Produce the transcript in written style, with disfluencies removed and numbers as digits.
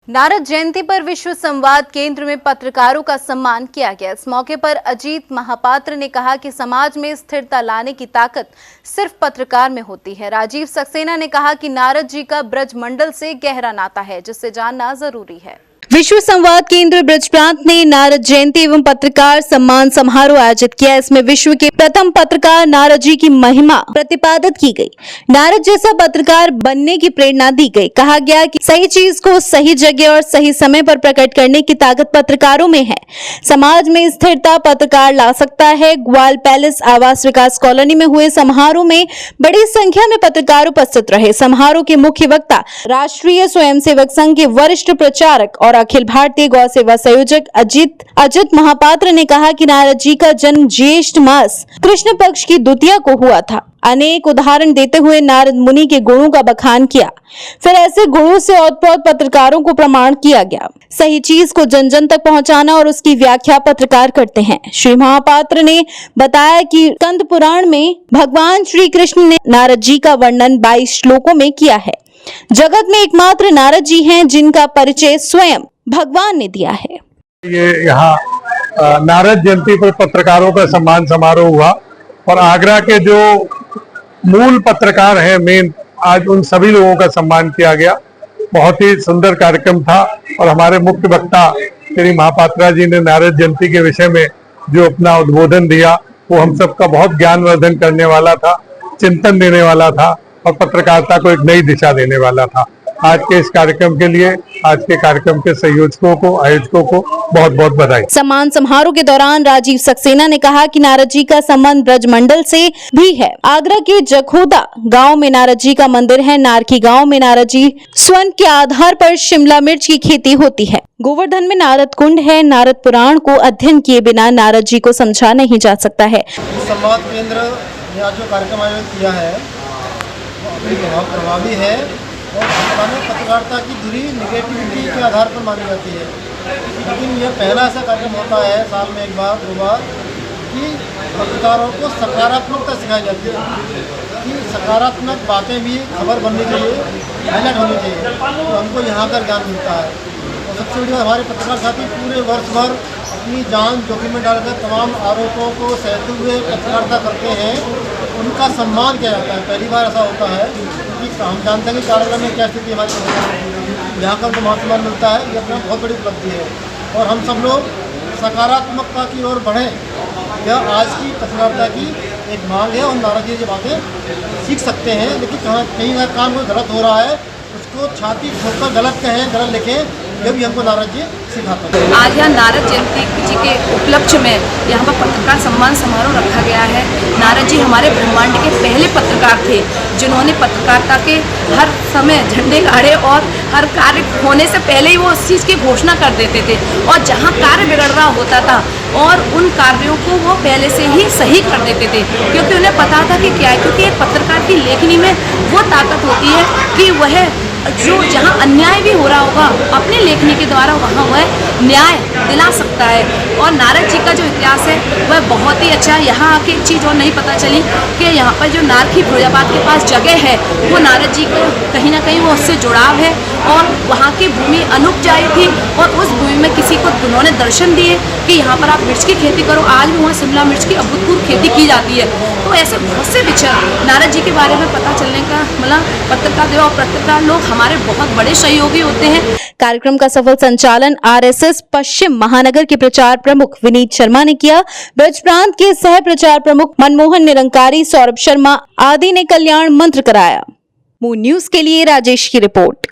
नारद जयंती पर विश्व संवाद केंद्र में पत्रकारों का सम्मान किया गया। इस मौके पर अजीत महापात्र ने कहा कि समाज में स्थिरता लाने की ताकत सिर्फ पत्रकार में होती है। राजीव सक्सेना ने कहा कि नारद जी का ब्रजमंडल से गहरा नाता है, जिसे जानना जरूरी है। विश्व संवाद केंद्र ब्रज प्रांत ने नारद जयंती एवं पत्रकार सम्मान समारोह आयोजित किया। इसमें विश्व के प्रथम पत्रकार नारद जी की महिमा प्रतिपादित की गई। नारद जैसा पत्रकार बनने की प्रेरणा दी गई। कहा गया कि सही चीज को सही जगह और सही समय पर प्रकट करने की ताकत पत्रकारों में है। समाज में स्थिरता पत्रकार ला सकता है। ग्वाल पैलेस आवास विकास कॉलोनी में हुए समारोह में बड़ी संख्या में पत्रकार उपस्थित रहे। समारोह के मुख्य वक्ता राष्ट्रीय स्वयंसेवक संघ के वरिष्ठ प्रचारक और अखिल भारतीय गौ सेवा संयोजक अजित महापात्र ने कहा कि नारद जी का जन्म ज्येष्ठ मास कृष्ण पक्ष की द्वितीया को हुआ था। अनेक उदाहरण देते हुए नारद मुनि के गुणों का बखान किया। फिर ऐसे गुणों से ओतप्रोत पत्रकारों को प्रमाण किया गया। सही चीज को जन जन तक पहुंचाना और उसकी व्याख्या पत्रकार करते हैं। श्री महापात्र ने बताया कि स्कंद पुराण में भगवान श्री कृष्ण ने नारद जी का वर्णन 22 श्लोकों में किया है। जगत में एकमात्र नारद जी हैं जिनका परिचय स्वयं भगवान ने दिया है। ये यहाँ नारद जयंती पर पत्रकारों का सम्मान समारोह हुआ और आगरा के जो मूल पत्रकार हैं मेन, आज उन सभी लोगों का सम्मान किया गया। बहुत ही सुंदर कार्यक्रम था और हमारे मुख्य वक्ता श्री महापात्रा जी ने नारद जयंती के विषय में जो अपना उद्बोधन दिया वो हम सबका बहुत ज्ञानवर्धन करने वाला था, चिंतन देने वाला था और पत्रकारिता को एक नई दिशा देने वाला था। आज के इस कार्यक्रम के लिए आज के कार्यक्रम के संयोजकों को, आयोजकों को बहुत बहुत बधाई। सम्मान समारोह के दौरान राजीव सक्सेना ने कहा कि नारद जी का संबंध ब्रजमंडल से भी है। आगरा के जखोदा गांव में नारद जी का मंदिर है। नारकी गांव में नारद जी स्वर्ण के आधार पर शिमला मिर्च की खेती होती है। गोवर्धन में नारद कुंड है। नारद पुराण को अध्ययन किए बिना नारद जी को समझा नहीं जा सकता है। संवाद केंद्र ने आज जो कार्यक्रम आयोजित किया है बहुत प्रभावी है और पत्रकारिता की दूरी निगेटिविटी के आधार पर मानी जाती है, लेकिन यह पहला ऐसा कार्यक्रम होता है साल में एक बार दो बार कि पत्रकारों को सकारात्मकता सिखाई जाती है कि सकारात्मक बातें भी खबर बननी चाहिए, हाईलाइट होनी चाहिए। तो हमको यहाँ का ज्ञान मिलता है और सबसे बड़ी बात हमारे पत्रकार साथी पूरे वर्ष भर अपनी जान जोखिम में डालकर तमाम आरोपों को सहते हुए पत्रकारिता करते हैं, उनका सम्मान किया जाता है। पहली बार ऐसा होता है कि हम जानते हैं कि कार्यक्रम में क्या स्थिति हमारी पत्रकार यहाँ का जो मान सम्मान मिलता है, ये अपना बहुत बड़ी उपलब्धि है और हम सब लोग सकारात्मकता की ओर बढ़ें। यह आज की पत्रकारिता की एक मांग है और नारद जी ये बातें सीख सकते हैं, लेकिन कहीं ना काम कोई गलत हो रहा है उसको छाती ठोककर गलत कहें, गलत लिखें, ये भी हमको नारद जी सिखाते हैं। आज यहाँ नारद जयंती जी के उपलक्ष्य में यहाँ पर पत्रकार सम्मान समारोह रखा गया है। नारद जी हमारे ब्रह्मांड के पहले पत्रकार थे जिन्होंने पत्रकारिता के हर समय झंडे गाड़े और हर कार्य होने से पहले ही वो उस चीज़ की घोषणा कर देते थे और जहाँ कार्य बिगड़ रहा होता था और उन कार्यों को वो पहले से ही सही कर देते थे, क्योंकि उन्हें पता था कि क्या है, क्योंकि एक पत्रकार की लेखनी में वो ताकत होती है कि वह जो जहाँ अन्याय भी हो रहा होगा अपनी लेखनी के द्वारा वहाँ वह न्याय दिला सकता है। और नारद जी का जो इतिहास है वह बहुत ही अच्छा है। यहाँ आके एक चीज़ और नहीं पता चली कि यहाँ पर जो नारकी फिरोजाबाद के पास जगह है वो नारद जी को कहीं ना कहीं वो उससे जुड़ाव है और वहाँ की भूमि अनुपजाई थी और उस भूमि में किसी को उन्होंने दर्शन दिए कि यहाँ पर आप मिर्च की खेती करो। आज भी वहाँ शिमला मिर्च की अभूतपूर्व खेती की जाती है। तो ऐसे बहुत से विचार नारद जी के बारे में पता चलने का मतलब पत्रकार देव और पत्रकार लोग हमारे बहुत बड़े सहयोगी होते हैं। कार्यक्रम का सफल संचालन आरएसएस पश्चिम महानगर के प्रचार प्रमुख विनीत शर्मा ने किया। ब्रज प्रांत के सह प्रचार प्रमुख मनमोहन निरंकारी, सौरभ शर्मा आदि ने कल्याण मंत्र कराया। मून न्यूज के लिए राजेश की रिपोर्ट।